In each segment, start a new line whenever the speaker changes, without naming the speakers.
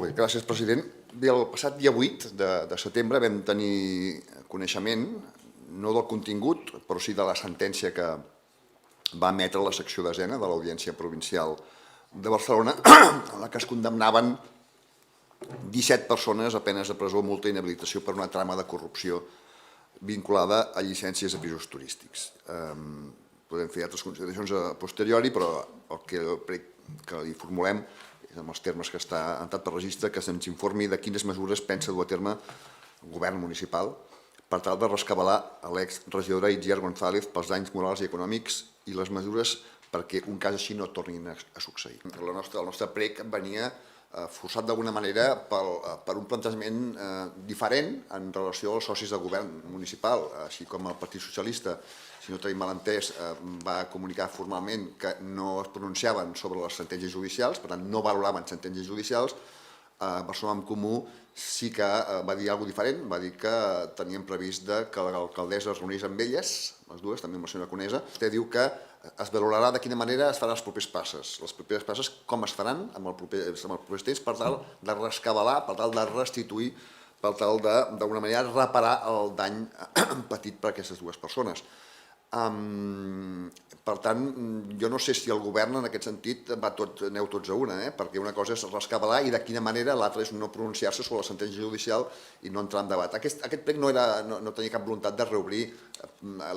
Molt bé, gràcies, president. Bé, el passat dia 8 de setembre vam tenir coneixement, no del contingut, però sí de la sentència que va emetre la secció desena de l'Audiència Provincial de Barcelona, en la que es condemnaven 17 persones a penes de presó, multa i inhabilitació per una trama de corrupció vinculada a llicències de pisos turístics. Podem fer altres consideracions a posteriori, però el que li formulem és amb els termes que està entrat per registre, que se'ns informi de quines mesures pensa dur a terme el govern municipal per tal de rescabalar l'exregidora Itziar González pels danys morals i econòmics i les mesures perquè un cas així no tornin a succeir. El nostre prec venia forçat d'alguna manera per un plantejament diferent en relació als socis de govern municipal, així com el Partit Socialista, si no tenim malentès, va comunicar formalment que no es pronunciaven sobre les sentències judicials, per tant no valoraven sentències judicials. Barcelona en Comú sí que va dir alguna cosa diferent, va dir que tenien previst que l'alcaldessa es reunís amb elles, les dues, també amb la senyora Conesa. Vostè diu que es valorarà de quina manera es faran les properes passes. Les properes passes com es faran en els propers temps per tal de rescabalar, per tal de restituir, per tal d'alguna manera reparar el dany patit per aquestes dues persones. Per tant, jo no sé si el govern en aquest sentit aneu tots a una, perquè una cosa és rescabalar i de quina manera, l'altra és no pronunciar-se sobre la sentència judicial i no entrar en debat. Aquest plec no tenia cap voluntat de reobrir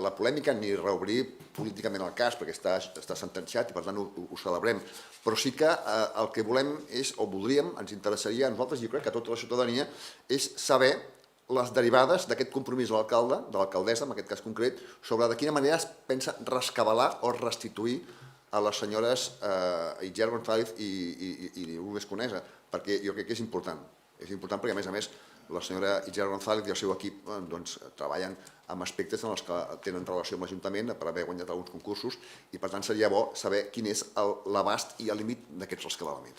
la polèmica ni reobrir políticament el cas, perquè està sentenciat i per tant ho celebrem. Però sí que el que volem és, o voldríem, ens interessaria a nosaltres, jo crec que a tota la ciutadania, és saber les derivades d'aquest compromís de l'alcalde, de l'alcaldessa, en aquest cas concret, sobre de quina manera es pensa rescabalar o restituir a les senyores Itziar González i Lourdes Conesa, perquè jo crec que és important. És important perquè, a més, la senyora Itziar González i el seu equip treballen en aspectes en els que tenen relació amb l'Ajuntament per haver guanyat alguns concursos i, per tant, seria bo saber quin és l'abast i el límit d'aquests rescabalaments.